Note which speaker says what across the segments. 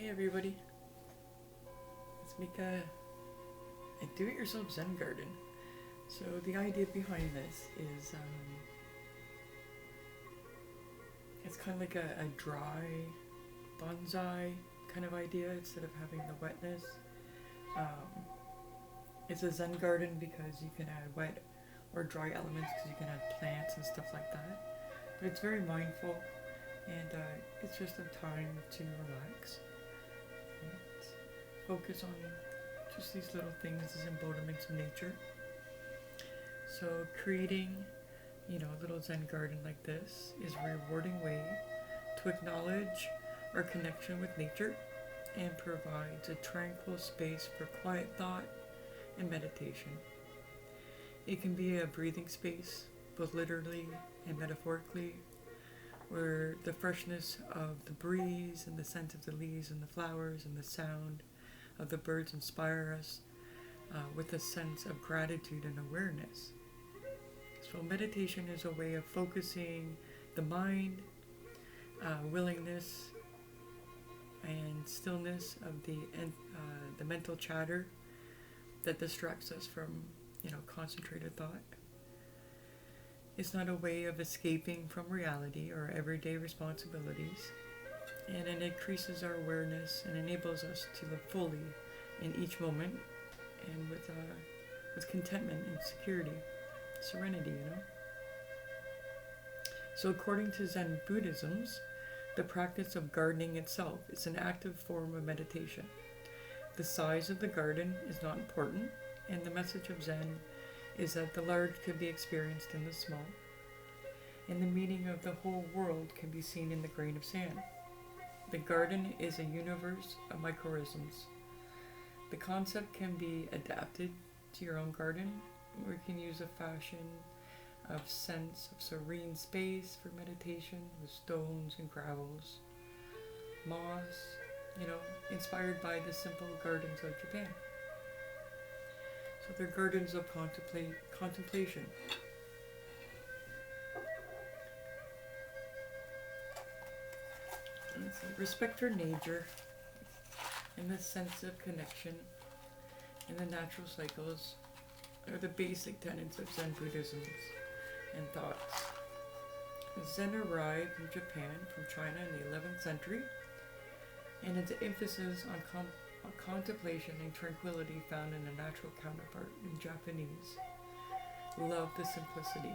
Speaker 1: Hey everybody, let's make a do-it-yourself Zen garden. So the idea behind this is it's kind of like a dry bonsai kind of idea instead of having the wetness. It's a Zen garden because you can add wet or dry elements because you can add plants and stuff like that. But it's very mindful and it's just a time to relax. Focus on just these little things, these embodiments of nature. So creating, a little Zen garden like this is a rewarding way to acknowledge our connection with nature and provides a tranquil space for quiet thought and meditation. It can be a breathing space, both literally and metaphorically, where the freshness of the breeze and the scent of the leaves and the flowers and the sound of the birds inspire us with a sense of gratitude and awareness. So meditation is a way of focusing the mind, willingness, and stillness of the mental chatter that distracts us from, concentrated thought. It's not a way of escaping from reality or everyday responsibilities, and it increases our awareness and enables us to live fully in each moment and with contentment and security, serenity, So according to Zen Buddhism, the practice of gardening itself is an active form of meditation. The size of the garden is not important, and the message of Zen is that the large can be experienced in the small, and the meaning of the whole world can be seen in the grain of sand. The garden is a universe of microrhythms. The concept can be adapted to your own garden, or you can use a fashion of sense of serene space for meditation with stones and gravels, moss, inspired by the simple gardens of Japan. So they're gardens of contemplation. Respect for nature and the sense of connection and the natural cycles are the basic tenets of Zen Buddhism and thoughts. Zen arrived in Japan from China in the 11th century, and its emphasis on contemplation and tranquility found in a natural counterpart in Japanese love the simplicity.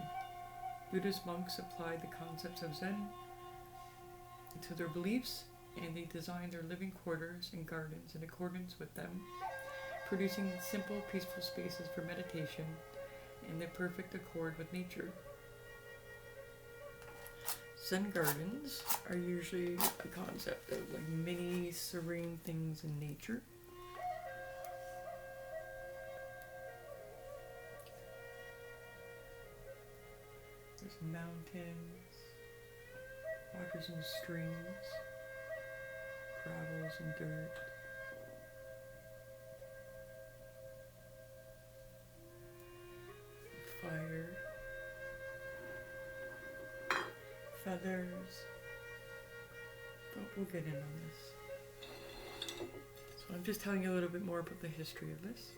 Speaker 1: Buddhist monks applied the concepts of Zen to their beliefs, and they designed their living quarters and gardens in accordance with them, producing simple, peaceful spaces for meditation in the perfect accord with nature. Zen gardens are usually a concept of like mini serene things in nature. There's mountains, waters and streams, gravels and dirt. Fire, feathers, but we'll get in on this. So I'm just telling you a little bit more about the history of this.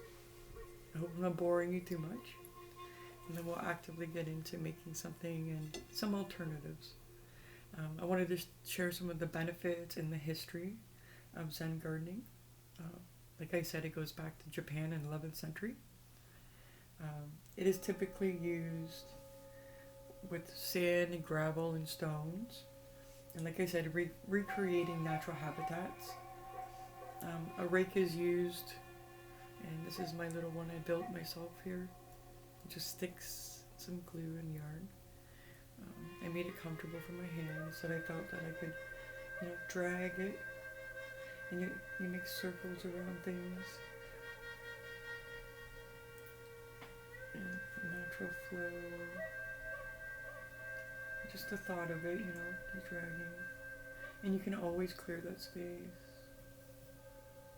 Speaker 1: I hope I'm not boring you too much. And then we'll actively get into making something and some alternatives. I wanted to share some of the benefits and the history of Zen gardening. Like I said, it goes back to Japan in the 11th century. It is typically used with sand and gravel and stones. And like I said, recreating natural habitats. A rake is used, and this is my little one I built myself here. It just sticks some glue and yarn. I made it comfortable for my hands so that I felt that I could, drag it. And you make circles around things. And a natural flow. Just the thought of it, you're dragging. And you can always clear that space.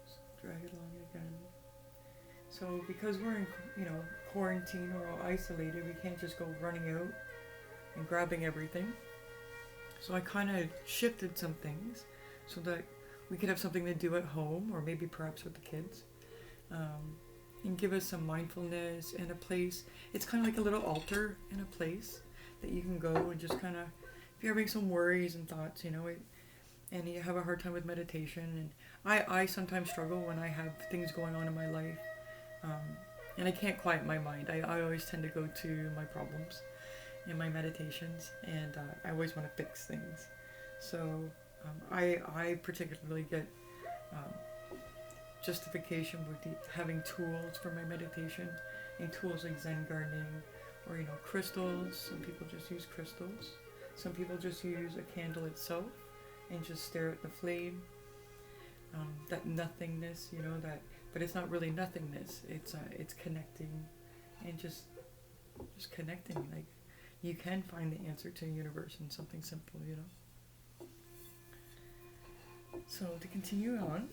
Speaker 1: Just drag it along again. So because we're in, quarantine or all isolated, we can't just go running out and grabbing everything. So I kind of shifted some things so that we could have something to do at home, or maybe perhaps with the kids, and give us some mindfulness and a place. It's kind of like a little altar and a place that you can go and just kind of, if you're having some worries and thoughts, and you have a hard time with meditation. And I sometimes struggle when I have things going on in my life, and I can't quiet my mind. I always tend to go to my problems in my meditations, and I always want to fix things. So I particularly get justification with having tools for my meditation, and tools like Zen Gardening, or crystals. Some people just use crystals. Some people just use a candle itself and just stare at the flame. That nothingness, but it's not really nothingness. It's connecting, and just connecting. Like, you can find the answer to the universe in something simple, So to continue on,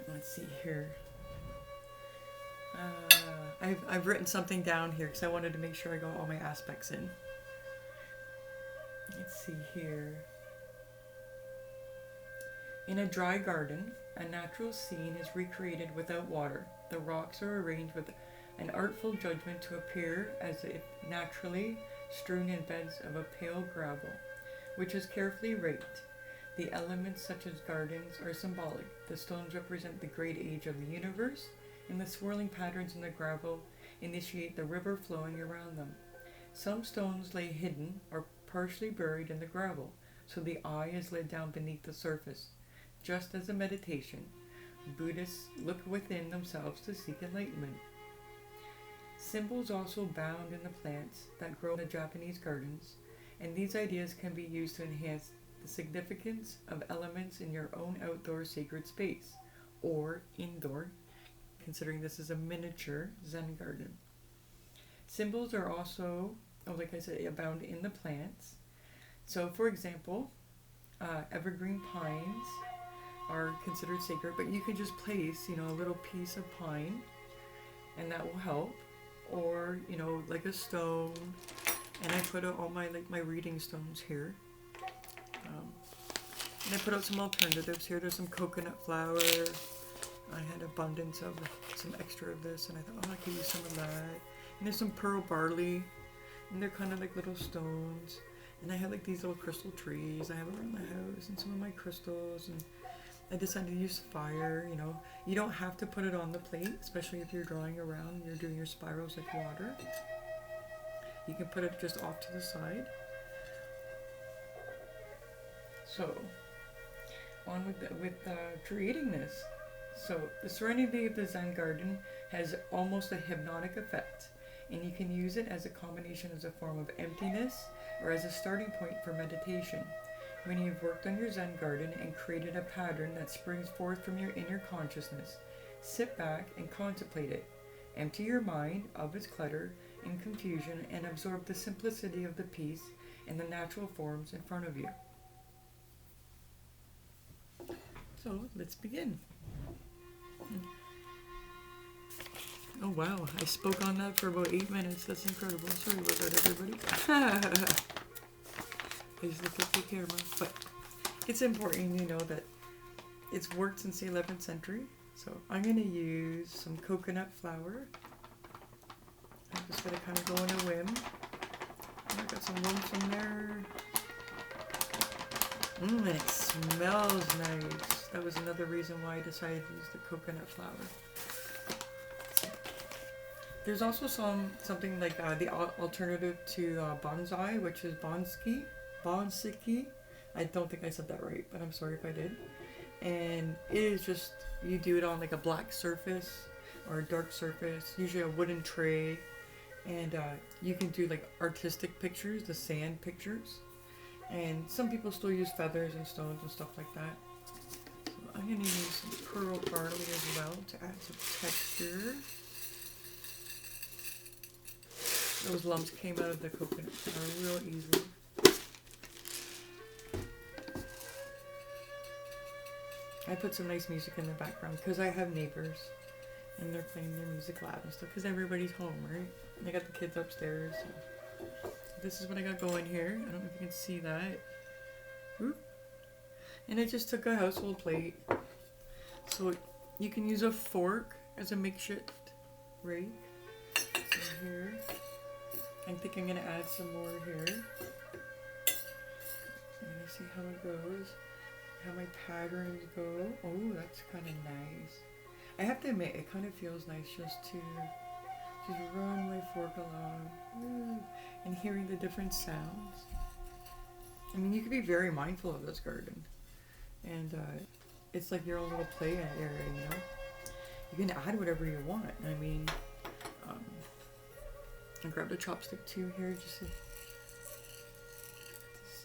Speaker 1: let's see here. I've written something down here because I wanted to make sure I got all my aspects in. Let's see here. In a dry garden, a natural scene is recreated without water. The rocks are arranged with an artful judgment to appear as if naturally strewn in beds of a pale gravel, which is carefully raked. The elements, such as gardens, are symbolic. The stones represent the great age of the universe, and the swirling patterns in the gravel initiate the river flowing around them. Some stones lay hidden or partially buried in the gravel, so the eye is led down beneath the surface. Just as in meditation, Buddhists look within themselves to seek enlightenment. Symbols also abound in the plants that grow in the Japanese gardens, and these ideas can be used to enhance the significance of elements in your own outdoor sacred space, or indoor, considering this is a miniature Zen garden. Symbols are also, like I said, abound in the plants. So, for example, evergreen pines are considered sacred, but you can just place, a little piece of pine, and that will help. Or, like a stone, and I put out all my reading stones here. And I put out some alternatives here. There's some coconut flour. I had abundance of some extra of this, and I thought, I could use some of that. And there's some pearl barley, and they're kind of like little stones. And I have like these little crystal trees I have around the house, and some of my crystals. And I decided to use fire. You don't have to put it on the plate, especially if you're drawing around and you're doing your spirals like water. You can put it just off to the side. So, on with creating this. So, the serenity of the Zen garden has almost a hypnotic effect, and you can use it as a combination as a form of emptiness or as a starting point for meditation. When you've worked on your Zen garden and created a pattern that springs forth from your inner consciousness, sit back and contemplate it. Empty your mind of its clutter and confusion and absorb the simplicity of the piece and the natural forms in front of you. So, let's begin. Oh wow, I spoke on that for about 8 minutes. That's incredible. Sorry about that, everybody. I just looked at the camera. But it's important you know that it's worked since the 11th century. So I'm going to use some coconut flour. I'm just going to kind of go on a whim. I got some lumps in there. And it smells nice. That was another reason why I decided to use the coconut flour. There's also something like the alternative to bonsai, which is bonsiki. I don't think I said that right, but I'm sorry if I did. And it is just, you do it on like a black surface or a dark surface, usually a wooden tray. And you can do like artistic pictures, the sand pictures. And some people still use feathers and stones and stuff like that. So I'm going to use some pearl barley as well to add some texture. Those lumps came out of the coconut flour real easily. I put some nice music in the background because I have neighbors and they're playing their music loud and stuff because everybody's home, right? And I got the kids upstairs. So this is what I got going here. I don't know if you can see that. Oop. And I just took a household plate. So you can use a fork as a makeshift rake. So here, I think I'm gonna add some more here. I'm gonna see how it goes, how my patterns go. Oh, that's kind of nice. I have to admit, it kind of feels nice just to run my fork along and hearing the different sounds. I mean, you can be very mindful of this garden, and it's like your own little play area, you know? You can add whatever you want. I mean, I grabbed a chopstick too here just to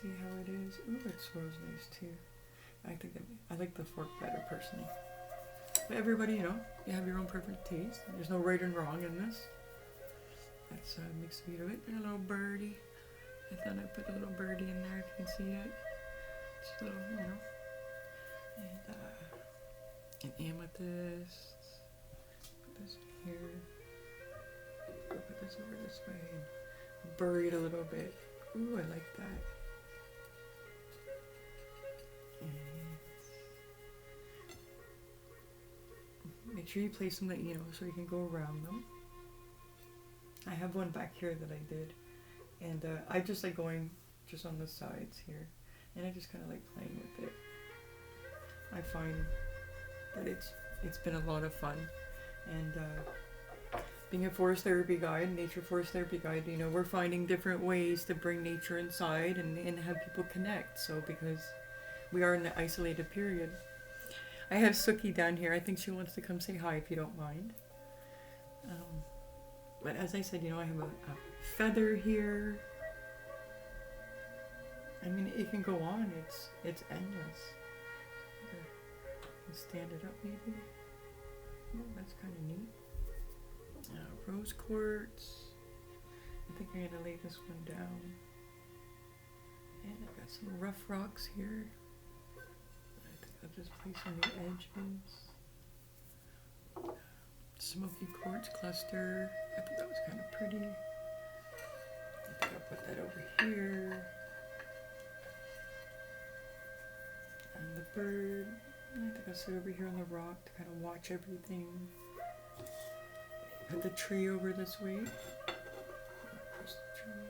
Speaker 1: see how it is. Ooh, it swirls nice too. I like the fork better personally. But everybody, you know, you have your own perfect taste. There's no right and wrong in this. That's mixed meat of it. And a little birdie. I thought I'd put a little birdie in there if you can see it. Just a little, you know. And an amethyst. Put this in here. Go put this over this way and bury it a little bit. Ooh, I like that. And make sure you place them that, you know, so you can go around them. I have one back here that I did. And I just like going just on the sides here. And I just kind of like playing with it. I find that it's been a lot of fun. And being a forest therapy guide, nature forest therapy guide, you know, we're finding different ways to bring nature inside and have people connect. So because we are in an isolated period. I have Suki down here. I think she wants to come say hi if you don't mind. But as I said, you know, I have a feather here. I mean, it can go on. It's endless. Stand it up maybe. Oh, that's kind of neat. Rose quartz. I think I'm gonna lay this one down. And I've got some rough rocks here. I think I'll just place on the edges. Smoky quartz cluster. I thought that was kind of pretty. I think I'll put that over here. And the bird. I think I'll sit over here on the rock to kind of watch everything. Put the tree over this way. Push the tree.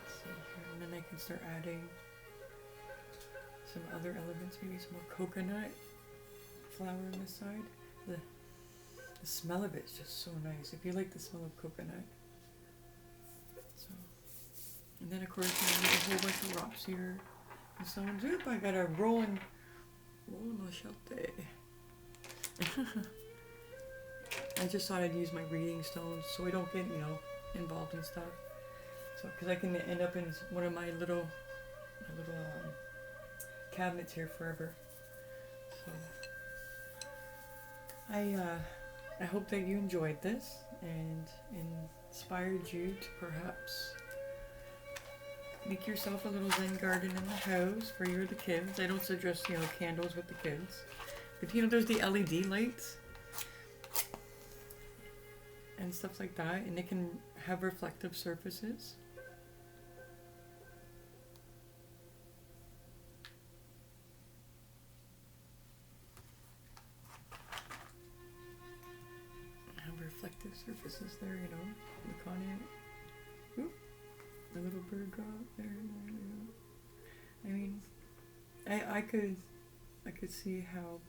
Speaker 1: Let's see here. And then I can start adding some other elements, maybe some more coconut flower on this side. The smell of it is just so nice. If you like the smell of coconut. So, and then of course there's a whole bunch of rocks here. And someone's, oop, I got a rolling machete. I just thought I'd use my reading stones so I don't get, you know, involved in stuff. So, because I can end up in one of my little cabinets here forever. So, I hope that you enjoyed this and inspired you to perhaps make yourself a little Zen garden in the house for you or the kids. I don't suggest, you know, candles with the kids. But, you know, there's the LED lights and stuff like that. And it can have reflective surfaces. Have reflective surfaces there, you know. Look on it. Oop. A little bird drop there. I mean, I could see how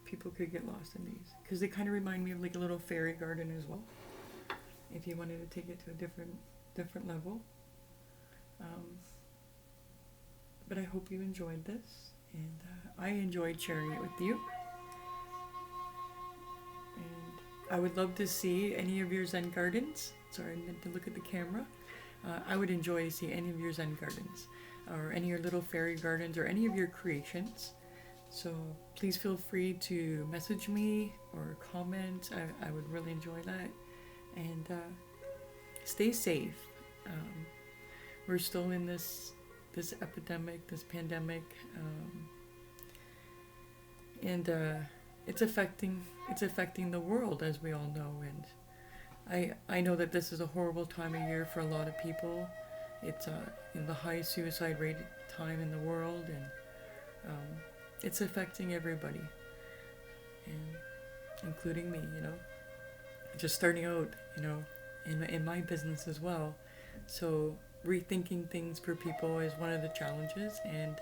Speaker 1: people could get lost in these because they kind of remind me of like a little fairy garden as well. If you wanted to take it to a different level. But I hope you enjoyed this, and I enjoyed sharing it with you. And I would love to see any of your Zen gardens. Sorry, I meant to look at the camera. I would enjoy to see any of your Zen gardens or any of your little fairy gardens or any of your creations. So please feel free to message me or comment. I would really enjoy that. And stay safe. We're still in this epidemic, this pandemic, and it's affecting the world, as we all know. And I know that this is a horrible time of year for a lot of people, It's in the highest suicide rate time in the world, and it's affecting everybody, and including me. Just starting out, in my business as well. So rethinking things for people is one of the challenges, and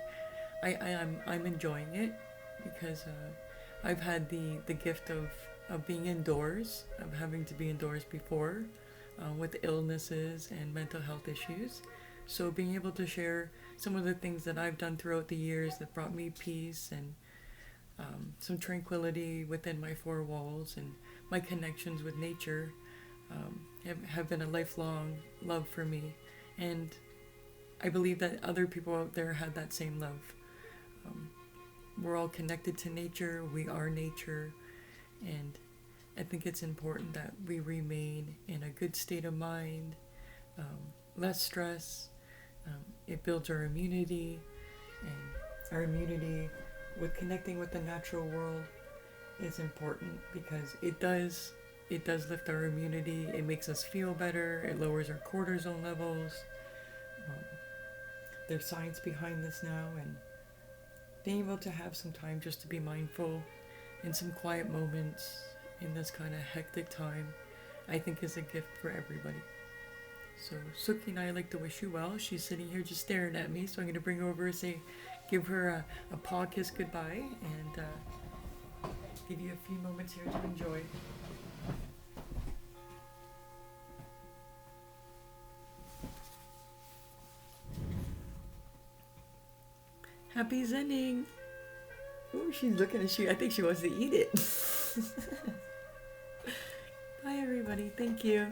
Speaker 1: I'm enjoying it because I've had the gift of being indoors, of having to be indoors before, with illnesses and mental health issues. So being able to share some of the things that I've done throughout the years that brought me peace and some tranquility within my four walls, and my connections with nature have been a lifelong love for me. And I believe that other people out there had that same love. We're all connected to nature, we are nature, and I think it's important that we remain in a good state of mind, less stress. It builds our immunity, and our immunity with connecting with the natural world is important because it does lift our immunity. It makes us feel better. It lowers our cortisol levels. There's science behind this now, and being able to have some time just to be mindful in some quiet moments in this kind of hectic time, I think is a gift for everybody. So Suki and I like to wish you well. She's sitting here just staring at me, so I'm going to bring her over and give her a paw kiss goodbye, and give you a few moments here to enjoy. Happy zenning! Oh, she's looking at you. I think she wants to eat it. Bye, everybody. Thank you.